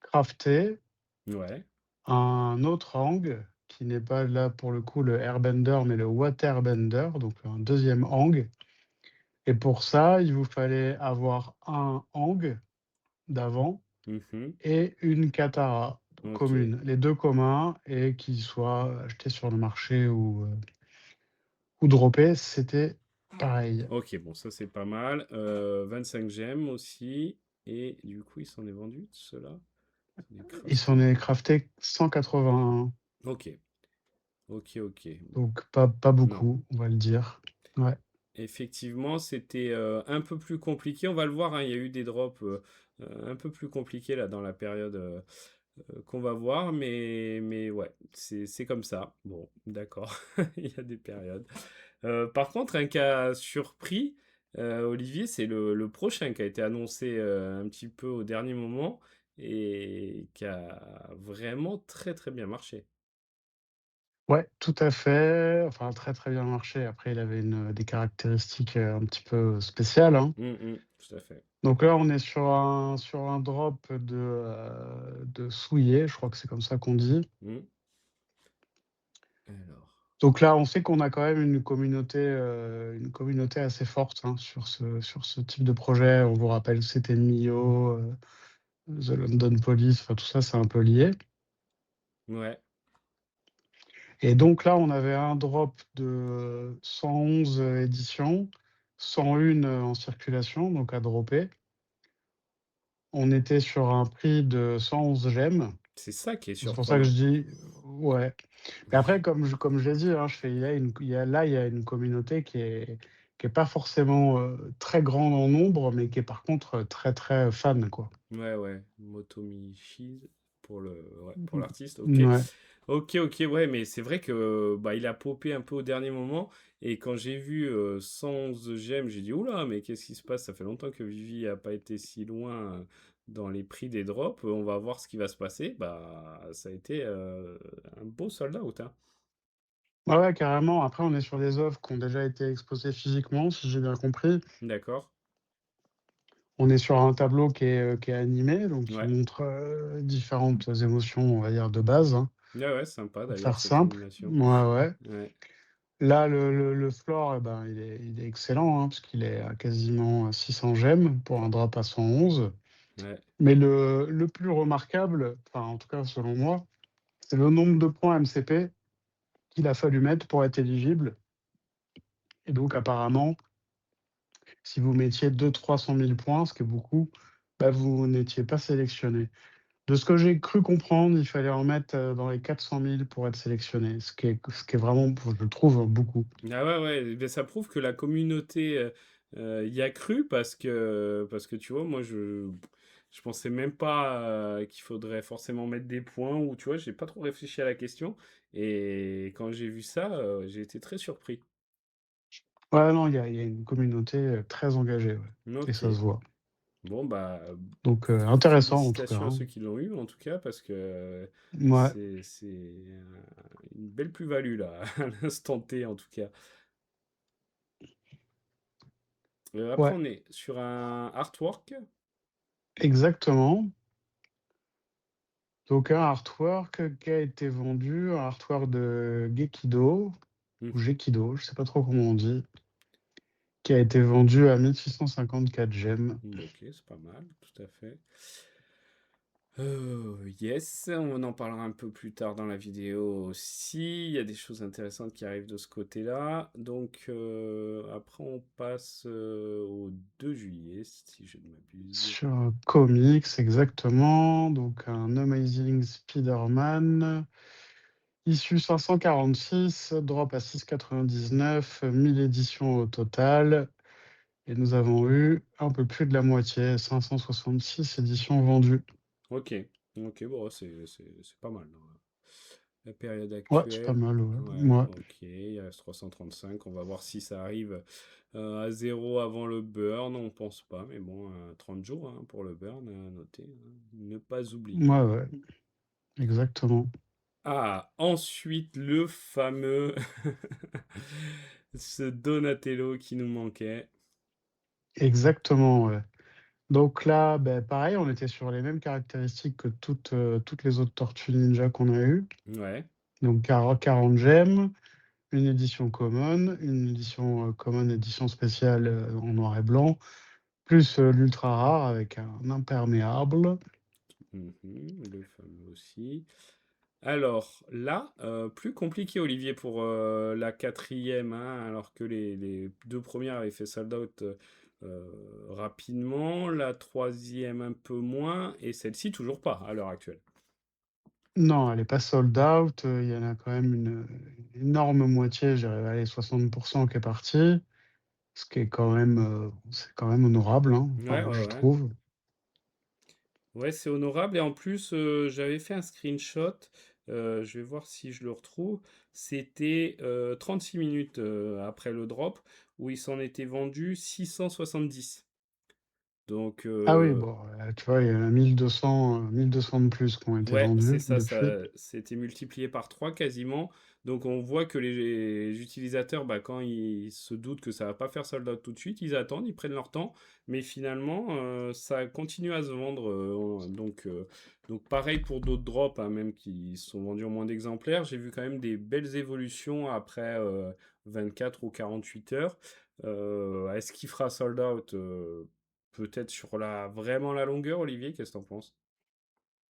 crafter
Ouais.
un autre Hang qui n'est pas là pour le coup le Airbender, mais le Waterbender, donc un deuxième Hang, et pour ça, il vous fallait avoir un Hang d'avant
Mmh.
et une Katara
OK.
commune, les 2 communs et qui soient achetés sur le marché ou droppés, c'était pareil.
OK, bon, ça, c'est pas mal. 25 gemmes aussi et du coup, il s'en est vendu de ceux-là? Il s'en est
Il s'en
crafté?
est crafté 181,
OK. OK, OK. Bon,
donc pas
non.
beaucoup, on va le dire. Ouais.
Effectivement, c'était, un peu plus compliqué. On va le voir, hein, il y a eu des drops, un peu plus compliqués là dans la période, qu'on va voir, mais ouais, c'est comme ça. Bon, d'accord, il y a des périodes. Par contre, un cas surpris, Olivier, c'est le prochain qui a été annoncé, un petit peu au dernier moment et qui a vraiment très, très bien marché.
Ouais, tout à fait, enfin très, très bien marché. Après il avait des caractéristiques, un petit peu spéciales, hein.
Tout à fait.
Donc là, on est sur un drop de souliers, je crois que c'est comme ça qu'on dit.
Mmh. Alors,
Donc là, on sait qu'on a quand même une communauté assez forte, hein, sur ce type de projet. On vous rappelle, c'était Mio, The London Police, enfin tout ça, c'est un peu lié.
ouais,
Et donc là, on avait un drop de 111 éditions 101 en circulation, donc à dropper. On était sur un prix de 111 gemmes.
C'est ça qui est
C'est pour ça que je
surprenant.
dis ouais. Mais après, comme je l'ai dit, hein, je fais il y a une communauté qui est pas forcément, très grande en nombre, mais qui est par contre, très, très fan, quoi.
Ouais, ouais, Motomi Shiz pour le, ouais, pour
Mmh
l'artiste, ok.
mh. Ouais.
Ok, ok, ouais, mais c'est vrai que bah, il a popé un peu au dernier moment. Et quand j'ai vu 111 gemmes, j'ai dit, oula, mais qu'est-ce qui se passe? Ça fait longtemps que Vivi a pas été si loin dans les prix des drops. On va voir ce qui va se passer. Bah, ça a été un beau sold out, hein.
Ouais, ouais, carrément. Après, on est sur des œuvres qui ont déjà été exposées physiquement, si j'ai bien compris.
D'accord?
On est sur un tableau qui est animé, donc qui
Ouais.
montre, différentes émotions, on va dire, de base, hein,
Ouais, ouais, sympa
pour
d'ailleurs
faire
cette
simple.
animation.
Ouais, ouais.
Ouais,
Là, le floor, eh ben, il est excellent, hein, parce qu'il est à quasiment 600 gemmes pour un drop à 111.
ouais.
Mais le plus remarquable, enfin, en tout cas selon moi, c'est le nombre de points MCP qu'il a fallu mettre pour être éligible. Et donc apparemment, si vous mettiez 200 000 à 300 000 points, ce qui est beaucoup, bah, vous n'étiez pas sélectionné. De ce que j'ai cru comprendre, il fallait en mettre, dans les 400 000 pour être sélectionné, ce qui est vraiment, je trouve, beaucoup.
Ah ouais, ouais, ben ça prouve que la communauté y a cru parce que tu vois, moi je pensais même pas qu'il faudrait forcément mettre des points ou tu vois, j'ai pas trop réfléchi à la question et quand j'ai vu ça, j'ai été très surpris.
Ouais, non, il y a une communauté, très engagée, ouais, et
Ok,
ça se voit.
bon bah
Donc intéressant en tout cas,
félicitations à
hein.
ceux qui l'ont eu en tout cas parce que
Mouais,
c'est une belle plus-value là à l'instant T en tout cas. Après
ouais,
on est sur un artwork.
exactement. Donc un artwork qui a été vendu, un artwork de Gekido
Hmm.
ou Gekido, je sais pas trop comment on dit, qui a été vendu à 1 654 gemmes.
Bon, ok, c'est pas mal, tout à fait. Yes, on en parlera un peu plus tard dans la vidéo aussi. Il y a des choses intéressantes qui arrivent de ce côté-là. Donc, après, on passe au 2 juillet, si je ne m'abuse.
Sur un comics, exactement, donc un Amazing Spider-Man, issue 546, drop à 6,99, 1000 éditions au total, et nous avons eu un peu plus de la moitié, 566 éditions vendues.
Ok, ok, bon, c'est pas mal, hein. La période
Ouais, c'est pas
actuelle,
mal, ouais.
ouais,
Mouais.
ok, il reste 335. On va voir si ça arrive à zéro avant le burn. On pense pas, mais bon, 30 jours hein, pour le burn, à noter, hein. Ne pas oublier.
Ouais, ouais, exactement.
Ah, ensuite, le fameux ce Donatello qui nous manquait.
Exactement, ouais. Donc là, beh, pareil, on était sur les mêmes caractéristiques que toutes les autres Tortues Ninja qu'on a eues.
Ouais,
Donc 40 gemmes, une édition common, une édition, common édition spéciale, en noir et blanc, plus, l'ultra rare avec un imperméable.
mhm, le fameux aussi. Alors là, plus compliqué, Olivier, pour la quatrième, hein, alors que les deux premières avaient fait sold out rapidement, la troisième un peu moins, et celle-ci toujours pas à l'heure actuelle.
Non, elle est pas sold out, il y en a quand même une énorme moitié, je dirais, allez 60 qui est partie, ce qui est quand même, c'est quand même honorable, hein,
Ouais,
enfin
ouais,
je
ouais.
trouve.
Ouais, c'est honorable. Et en plus, j'avais fait un screenshot. Je vais voir si je le retrouve. C'était 36 minutes après le drop où il s'en était vendu 670. Donc,
Ah oui, bon, tu vois, il y en a 1 200 de plus qui ont été
ouais, c'est
vendus
ça,
depuis.
ça c'était multiplié par 3 quasiment. Donc on voit que les utilisateurs, bah, quand ils se doutent que ça va pas faire sold out tout de suite, ils attendent, ils prennent leur temps, mais finalement ça continue à se vendre. Donc pareil pour d'autres drops, hein, même qui sont vendus en moins d'exemplaires. J'ai vu quand même des belles évolutions après 24 ou 48 heures. Est-ce qu'il fera sold out peut-être sur vraiment la longueur, Olivier? Qu'est-ce que t'en penses?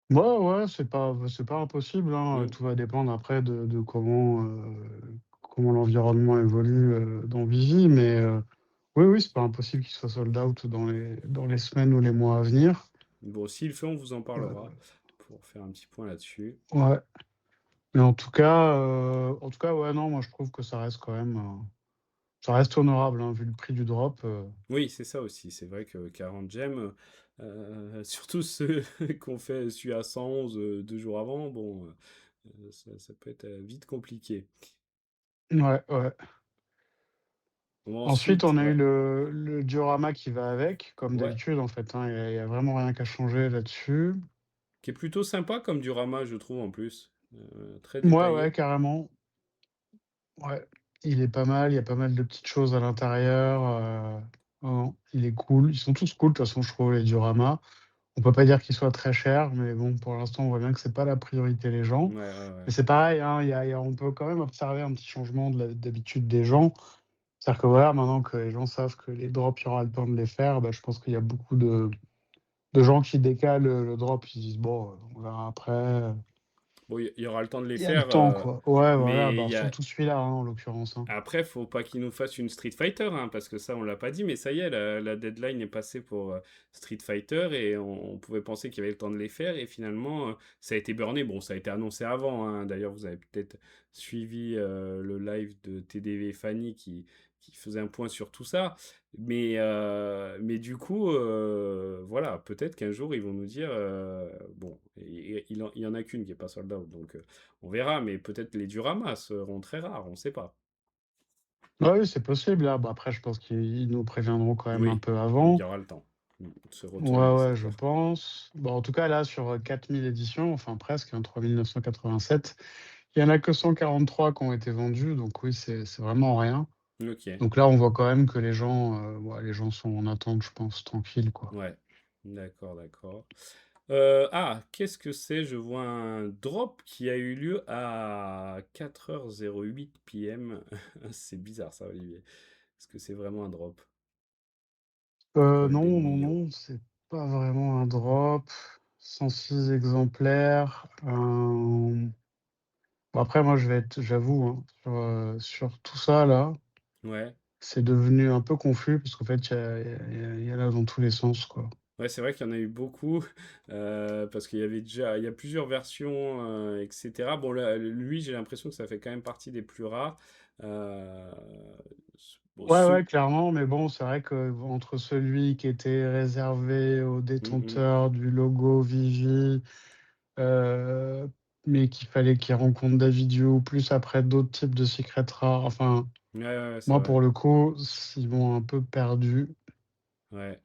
Ouais, ouais, c'est pas impossible, hein,
Hmm.
tout va dépendre après de comment l'environnement évolue, dans Vivi, mais Oui, oui, c'est pas impossible qu'il soit sold out dans les semaines ou les mois à venir.
Bon, s'il le fait, on vous en parlera
Heu,
pour faire un petit point là-dessus.
ouais, mais en tout cas, ouais, non, moi je trouve que ça reste quand même, ça reste honorable, hein, vu le prix du drop,
Oui, c'est ça aussi. C'est vrai que 40 gemmes, surtout ceux qu'on fait celui à 111 2 jours avant, bon, ça peut être vite compliqué.
ouais, ouais.
Bon,
Ensuite,
ensuite,
on a eu
ouais,
le diorama qui va avec, comme
ouais,
d'habitude en fait, hein, il y a vraiment rien qu'à changer là-dessus.
qui est plutôt sympa comme diorama, je trouve en plus. Très
Ouais, ouais,
détaillé.
carrément. Ouais, il est pas mal, il y a pas mal de petites choses à l'intérieur, non, non, il est cool. Ils sont tous cool de toute façon, je trouve, les dioramas. On peut pas dire qu'ils soient très chers, mais bon, pour l'instant, on voit bien que c'est pas la priorité les gens.
Ouais, ouais,
Mais
ouais.
c'est pareil, hein, on peut quand même observer un petit changement d'habitude des gens. C'est-à-dire que voilà, maintenant que les gens savent que les drops, il y aura le temps de les faire, bah, je pense qu'il y a beaucoup de gens qui décalent, le drop. Ils se disent: «Bon, on verra après».
Bon, il y aura le temps de les
Il y a le
faire,
temps, quoi. Ouais, voilà,
mais il
bah,
y a,
surtout celui-là, hein, en l'occurrence, hein.
après, faut pas qu'ils nous fassent une Street Fighter, hein, parce que ça, on l'a pas dit, mais ça y est, la deadline est passée pour Street Fighter et on pouvait penser qu'il y avait le temps de les faire et finalement, ça a été burné. Bon, ça a été annoncé avant, hein. D'ailleurs, vous avez peut-être suivi le live de TDV Fanny qui faisait un point sur tout ça. Mais du coup, voilà, peut-être qu'un jour, ils vont nous dire, bon, il y en a qu'une qui est pas sold out, donc on verra, mais peut-être les Duramas seront très rares, on sait pas.
Ouais, oui, c'est possible, là. Bah, après, je pense qu'ils nous préviendront quand même un
Oui,
peu
il
avant.
y aura le temps, de se
Ouais,
retourner
ouais,
cette
je
fois.
pense. Bon, en tout cas, là, sur, 4 000 éditions, enfin presque, hein, 3 987, il y en a que 143 qui ont été vendus, donc oui, c'est vraiment rien.
OK,
Donc là, on voit quand même que ouais, les gens sont en attente, je pense, tranquille, quoi.
ouais. D'accord, d'accord. Ah, qu'est-ce que c'est? Je vois un drop qui a eu lieu à 4h08 PM. C'est bizarre ça, Olivier. Est-ce que c'est vraiment un drop? Col des
Non, non,
Millau.
non, c'est pas vraiment un drop. 106 exemplaires, bon après moi, j'avoue, hein, sur tout ça là,
Ouais.
c'est devenu un peu confus parce qu'en fait, il y en a dans tous les sens, quoi.
Ouais, c'est vrai qu'il y en a eu beaucoup, parce qu'il y avait déjà il y a plusieurs versions, et cetera. Bon là, lui, j'ai l'impression que ça fait quand même partie des plus rares. Heu, bon
Ouais, ouais,
ceux
clairement, mais bon, c'est vrai que entre celui qui était réservé aux
mmh mh.
détenteurs du logo Vivi, heu, mais qu'il fallait qu'ils rencontrent Davidio, plus après d'autres types de secrets rares, enfin,
Ouais, ouais, ouais, c'est
moi,
vrai.
pour le coup, ils m'ont un peu perdu.
Ouais,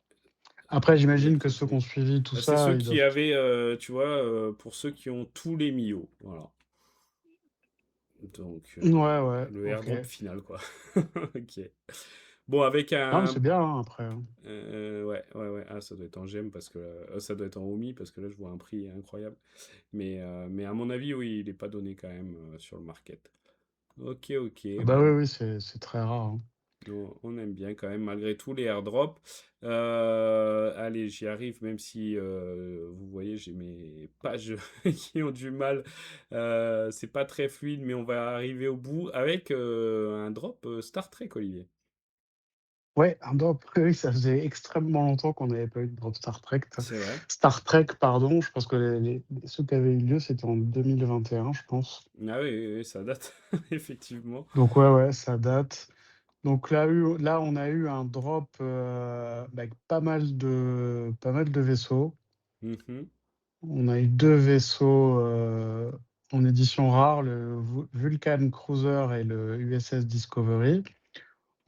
Après,
il y a
j'imagine que
trop de
ceux qui ont
Mio.
suivi tout
Bah, c'est ceux
ça, ils
qui
doivent t
avaient, tu vois, pour ceux qui ont tous les Mio, voilà. Donc
ouais, ouais,
le
OK.
airdrop final, quoi. OK. Bon avec
Non, mais
un
c'est bien, hein, après, hein.
ouais, ouais, ouais. Ah, ça doit être en gemme parce que, ça doit être en Omi parce que là, je vois un prix incroyable. Mais à mon avis, oui, il est pas donné quand même, sur le market. OK, OK.
Ah bah, oui,
Bon,
oui, c'est très rare, hein.
on aime bien quand même malgré tout les airdrops. Allez, j'y arrive même si, vous voyez, j'ai mes pages qui ont du mal. C'est pas très fluide, mais on va arriver au bout avec, un drop, Star Trek, Olivier.
Ouais, un drop, oui, ça faisait extrêmement longtemps qu'on n'avait pas eu de drop
C'est vrai?
Star Trek, pardon. Je pense que ceux qui avaient eu lieu, c'était en 2021, je pense.
Ah oui, oui, oui, ça date effectivement.
Donc ouais, ouais, ça date. Donc là, on a eu un drop, avec pas mal de vaisseaux.
Mmh.
On a eu 2 vaisseaux, en édition rare, le Vulcan Cruiser et le USS Discovery.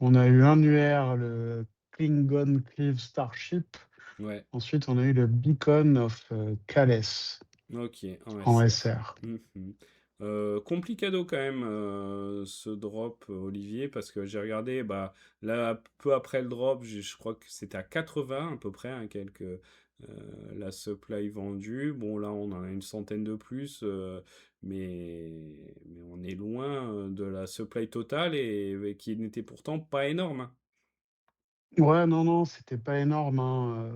On a eu un UR, le Klingon Cleave Starship.
Ouais.
Ensuite, on a eu le Beacon of, Calais
OK, en
en
SR.
SR.
Mmh. Complicado quand même, ce drop, Olivier, parce que j'ai regardé, bah, là, peu après le drop, je crois que c'était à 80 à peu près, hein, la supply vendue. Bon, là, on en a une centaine de plus, mais on est loin, de la supply totale et qui n'était pourtant pas énorme, hein.
Ouais, non, non, c'était pas énorme, hein,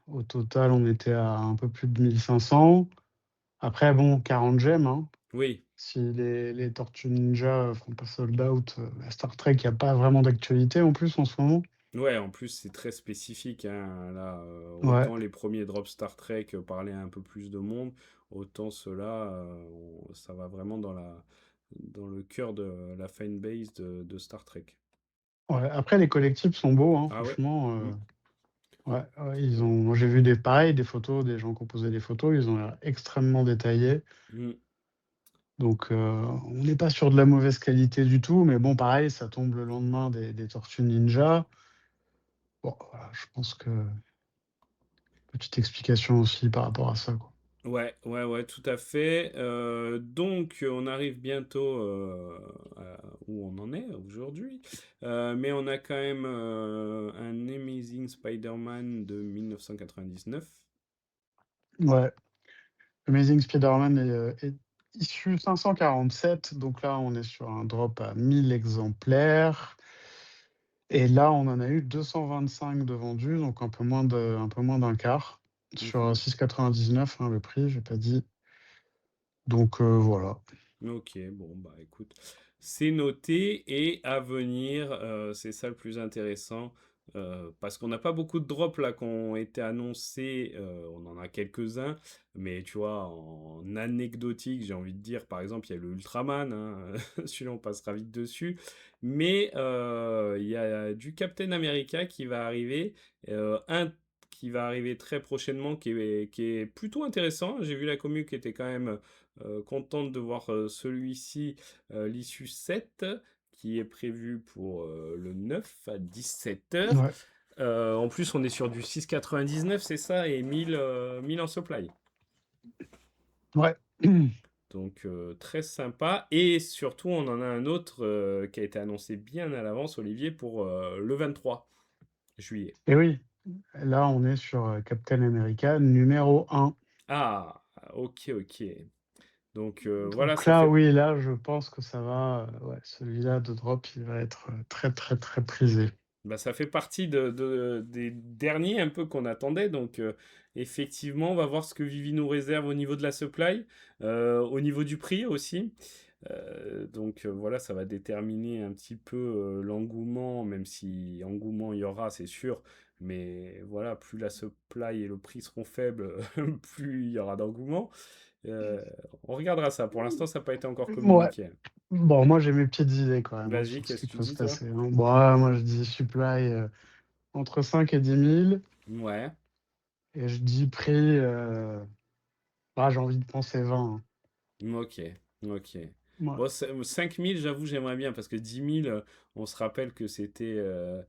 au total, on était à un peu plus de 1 500. Après bon, 40 gemmes, hein.
Oui,
Si les Tortues Ninja font pas sold out, Star Trek, il y a pas vraiment d'actualité en plus en ce moment.
Ouais, en plus, c'est très spécifique, hein, là,
Ouais,
autant les premiers drops Star Trek parlaient à un peu plus de monde, autant ceux-là, ça va vraiment dans le cœur de la fanbase de Star Trek.
ouais. Après les collectibles sont beaux, hein,
Ah ouais?
franchement,
Mm,
ouais, ouais, ils ont moi j'ai vu des pareil, des photos, des gens qui ont posé des photos, ils ont l'air extrêmement détaillés.
mm.
Donc, on n'est pas sur de la mauvaise qualité du tout, mais bon, pareil, ça tombe le lendemain des Tortues Ninja. Bon, voilà, je pense que petite explication aussi par rapport à ça, quoi.
Ouais, ouais, ouais, tout à fait. Donc, on arrive bientôt où on en est aujourd'hui. Mais on a quand même un Amazing Spider-Man de 1999.
Ouais, Amazing Spider-Man est issu 547, donc là, on est sur un drop à 1000 exemplaires et là, on en a eu 225 de vendus, donc un peu moins d'un quart sur
Mhm.
6,99, hein, le prix, j'ai pas dit. Donc, voilà.
Ok, bon, bah écoute, c'est noté et à venir, c'est ça le plus intéressant, parce qu'on n'a pas beaucoup de drops là qui ont été annoncés, on en a quelques-uns, mais tu vois, en anecdotique, j'ai envie de dire, par exemple, il y a le Ultraman, hein, celui-là on passera vite dessus, mais il y a du Captain America qui va arriver, un qui va arriver très prochainement, qui est plutôt intéressant. J'ai vu la commu qui était quand même contente de voir celui-ci, l'issue 7, qui est prévu pour le 9 à 17 h.
Ouais,
En plus, on est sur du 6,99, c'est ça, et 1000 en supply.
ouais.
Donc, très sympa. Et surtout, on en a un autre qui a été annoncé bien à l'avance, Olivier, pour le 23 juillet.
Et oui, là, on est sur, Captain America numéro 1.
Ah, ok, ok. Donc, voilà,
Donc
ça
là,
fait.
oui, là, je pense que ça va, ouais, celui-là de drop, il va être, très, très, très prisé.
Bah, ça fait partie des derniers un peu qu'on attendait. Donc, effectivement, on va voir ce que Vivi nous réserve au niveau de la supply, au niveau du prix aussi. Donc, voilà, ça va déterminer un petit peu l'engouement, même si engouement il y aura, c'est sûr. Mais voilà, plus la supply et le prix seront faibles, plus il y aura d'engouement. Euh, on regardera ça. Pour l'instant, ça n'a pas été encore
Ouais.
communiqué.
Bon, moi, j'ai mes petites idées quand même, hein,
Vas-y,
sur ce
qu'est-ce
qui
que tu
peut se
dis, toi?
passer, hein. Bon, ouais, moi, je dis supply, entre 5 et 10 000
Ouais,
et je dis prix, j'ai envie de penser 20, hein.
ok, ok.
Ouais.
Bon, 5000, j'avoue, j'aimerais bien, parce que 10 000, on se rappelle que euh,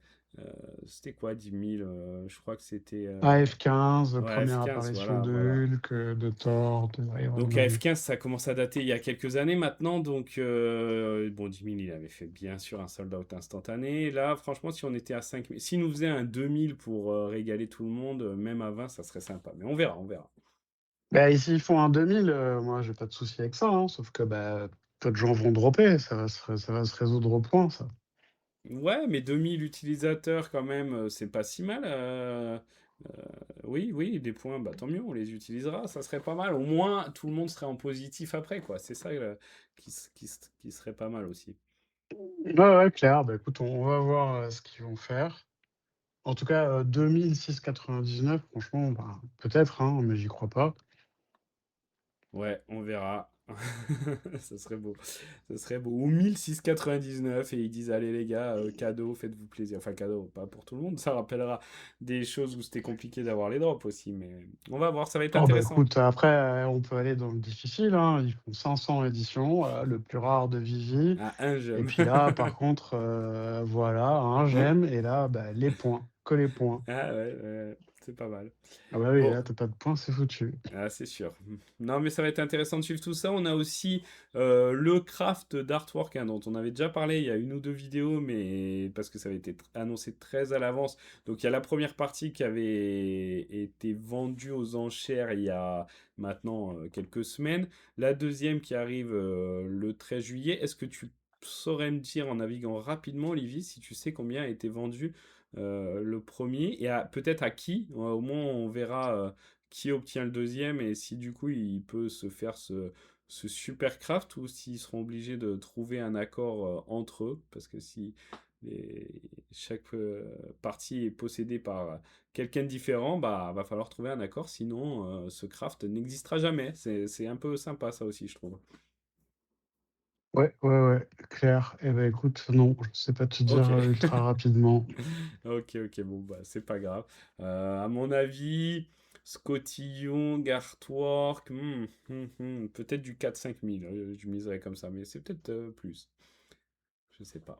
c'était quoi 10 000? Je crois que c'était...
AF-15,
ouais,
première
F15,
apparition
voilà,
de
voilà.
Hulk, de Thor, de Iron
Donc à
Man.
F15, ça commence à dater il y a quelques années maintenant, donc bon, 10 000, il avait fait bien sûr un sold out instantané. Là, franchement, si on était à 5000, s'il nous faisait un 2000 pour régaler tout le monde, même à 20, ça serait sympa. Mais on verra, on verra.
Bah, et s'ils font un 2000, moi, j'ai pas de souci avec ça, hein, sauf que, bah, peu de gens vont dropper, ça va se résoudre au point, ça.
Ouais, mais 2000 utilisateurs quand même, c'est pas si mal. Oui, oui, des points, bah tant mieux, on les utilisera, ça serait pas mal. Au moins, tout le monde serait en positif après, quoi. C'est ça qui serait pas mal aussi.
Ouais, ouais, clair. Bah, écoute, on va voir, ce qu'ils vont faire. En tout cas, 2006,99, franchement, bah, peut-être, hein, mais j'y crois pas.
Ouais, on verra. Ça serait beau. Ça serait beau. Ou 1699 et ils disent, allez les gars, cadeau, faites-vous plaisir. Enfin, cadeau, pas pour tout le monde. Ça rappellera des choses où c'était compliqué d'avoir les drops aussi. Mais on va voir, ça va être
Oh, bah,
intéressant.
écoute, après, on peut aller dans le difficile, hein. Ils font 500 éditions, le plus rare de Vivi.
Ah, un
Et
j'aime.
puis là, par contre, voilà, un j'aime et là, bah, les points, que les points.
Ah ouais, ouais, c'est pas mal.
Ah bah oui,
Bon,
là, tu pas de points, c'est foutu.
ah, c'est sûr. Non, mais ça va être intéressant de suivre tout ça. On a aussi le craft d'artwork, hein, dont on avait déjà parlé il y a une ou deux vidéos, mais parce que ça avait été annoncé très à l'avance. Donc il y a la première partie qui avait été vendue aux enchères il y a maintenant quelques semaines. La deuxième qui arrive le 13 juillet. Est-ce que tu saurais me dire en naviguant rapidement, Olivier, si tu sais combien a été vendu le premier et peut-être à qui? Au moins on verra qui obtient le deuxième et si du coup il peut se faire ce super craft ou s'ils seront obligés de trouver un accord entre eux parce que si les chaque, partie est possédée par quelqu'un de différent, bah, va falloir trouver un accord, sinon, ce craft n'existera jamais. C'est un peu sympa ça aussi, je trouve.
Ouais, ouais, ouais, clair. Et ben écoute, non, je sais pas te dire,
OK.
ultra rapidement.
OK, OK, bon, bah, c'est pas grave. À mon avis, Scotillon, Gartwork, peut-être du 4-5 000, je miserais comme ça, mais c'est peut-être, plus. Je sais pas.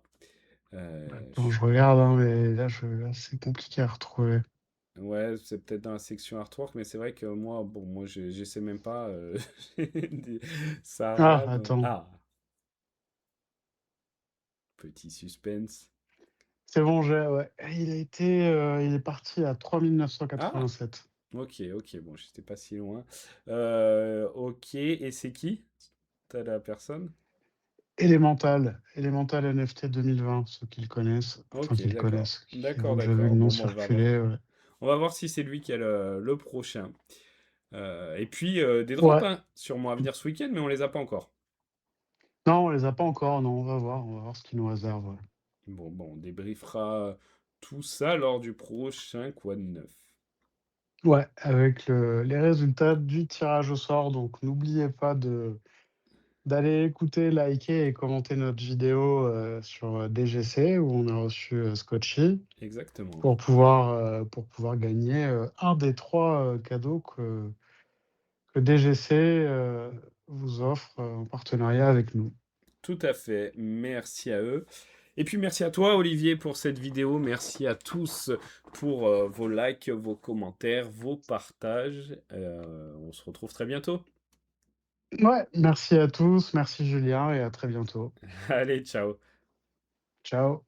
Attends,
Je
je regarde, hein, mais là, c'est compliqué à retrouver.
Ouais, c'est peut-être dans la section artwork, mais c'est vrai que moi, bon, moi, j'essaie même pas, ça
Ah,
rame.
attends,
Ah, petit suspense.
c'est bon, j'ai ouais. Il est parti à
Ah,
3 987.
OK, OK, bon, j'étais pas si loin. OK, et c'est qui? T'as la personne?
Elemental NFT 2020, ceux qui le connaissent, enfin
OK,
qui le
d'accord.
connaissent, qui
D'accord,
ont déjà vu le
d'accord.
nom
Bon, bah, on va voir.
circuler, ouais.
On va voir si c'est lui qui a le prochain. Et puis, des drops,
Ouais,
hein, sûrement à venir ce week-end, mais on les a pas encore.
non, on les a pas encore, non, on va voir ce qu'ils nous réservent, ouais.
Bon, bon, on débriefera tout ça lors du prochain Quad 9.
Ouais, avec les résultats du tirage au sort, donc n'oubliez pas d'aller écouter, liker et commenter notre vidéo, sur, DGC où on a reçu, Scotchy
Exactement.
pour pouvoir gagner, un des 3 cadeaux que DGC, vous offre, en partenariat avec nous.
Tout à fait. Merci à eux. Et puis merci à toi, Olivier, pour cette vidéo. Merci à tous pour vos likes, vos commentaires, vos partages. On se retrouve très bientôt.
Ouais, merci à tous, merci Julien et à très bientôt.
Allez, ciao.
Ciao.